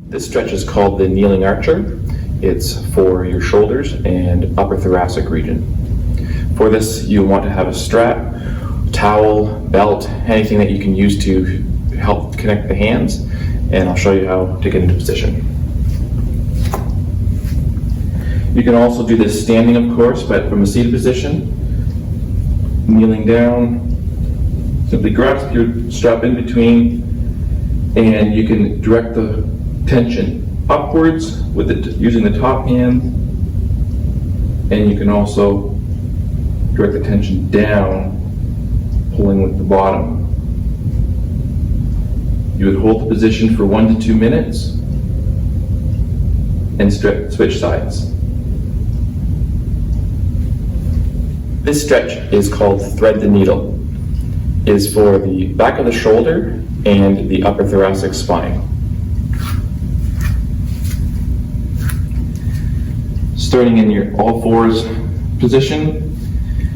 This stretch is called the kneeling archer. It's for your shoulders and upper thoracic region. For this, you want to have a strap, towel, belt, anything that you can use to help connect the hands, and I'll show you how to get into position. You can also do this standing, of course, but from a seated position. Kneeling down, simply grasp your strap in between, and you can direct the tension upwards with using the top hand, and you can also direct the tension down, pulling with the bottom. You would hold the position for 1 to 2 minutes and switch sides. This stretch is called thread the needle. It is for the back of the shoulder and the upper thoracic spine. Starting in your all fours position,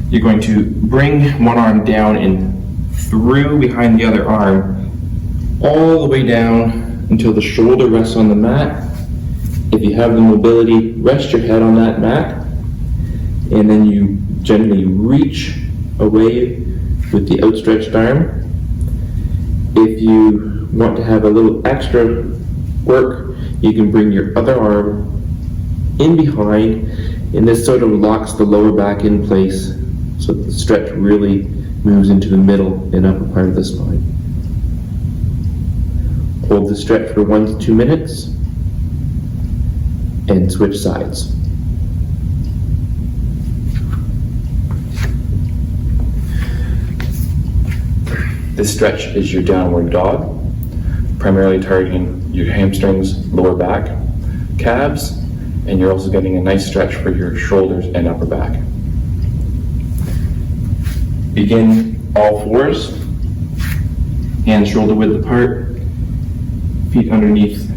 you're going to bring one arm down and through behind the other arm, all the way down until the shoulder rests on the mat. If you have the mobility, rest your head on that mat, and then you gently reach away with the outstretched arm. If you want to have a little extra work, you can bring your other arm in behind, and this sort of locks the lower back in place so that the stretch really moves into the middle and upper part of the spine. Hold the stretch for 1 to 2 minutes and switch sides. This stretch is your downward dog, primarily targeting your hamstrings, lower back, calves, and you're also getting a nice stretch for your shoulders and upper back. Begin all fours, hands shoulder width apart, feet underneath.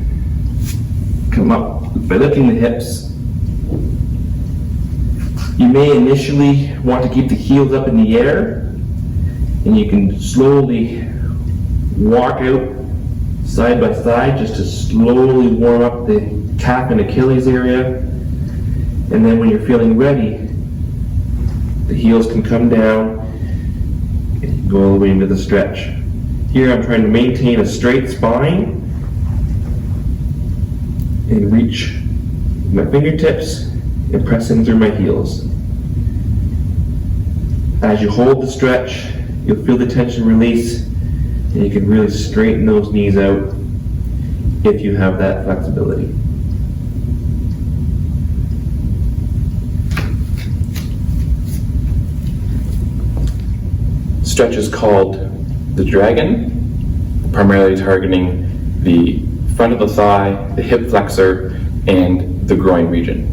Come up by lifting the hips. You may initially want to keep the heels up in the air, and you can slowly walk out side by side just to slowly warm up the calf and Achilles area. And then when you're feeling ready, the heels can come down and go all the way into the stretch. Here I'm trying to maintain a straight spine and reach my fingertips and press in through my heels. As you hold the stretch, you'll feel the tension release, and you can really straighten those knees out if you have that flexibility. Stretch is called the dragon, primarily targeting the front of the thigh, the hip flexor, and the groin region.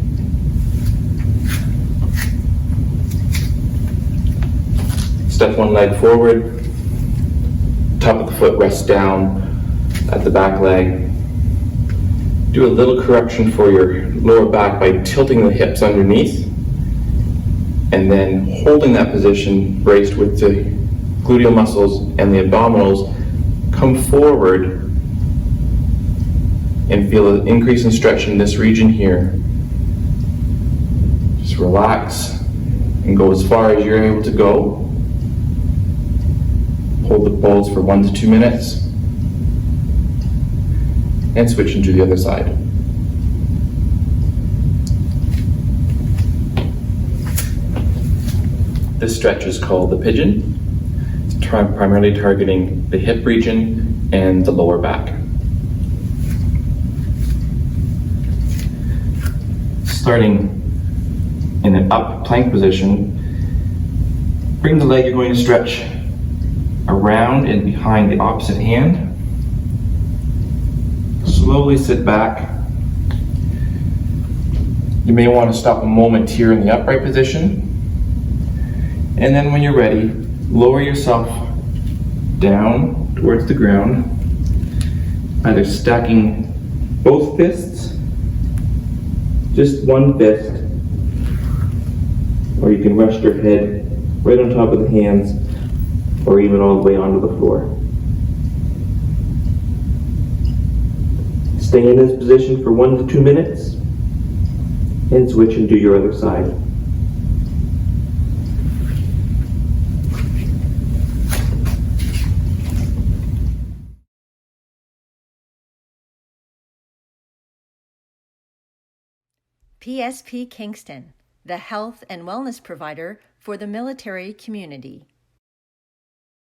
Step one leg forward, top of the foot rests down at the back leg. Do a little correction for your lower back by tilting the hips underneath, and then holding that position braced with the gluteal muscles and the abdominals. Come forward and feel an increase in stretch in this region here. Just relax and go as far as you're able to go. Hold the pose for 1 to 2 minutes and switch into the other side. This stretch is called the pigeon. It's primarily targeting the hip region and the lower back. Starting in an up plank position, bring the leg you're going to stretch around and behind the opposite hand. Slowly sit back. You may want to stop a moment here in the upright position. And then when you're ready, lower yourself down towards the ground, either stacking both fists, just one fist, or you can rest your head right on top of the hands, or even all the way onto the floor. Stay in this position for 1 to 2 minutes and switch and do your other side. PSP Kingston, the health and wellness provider for the military community.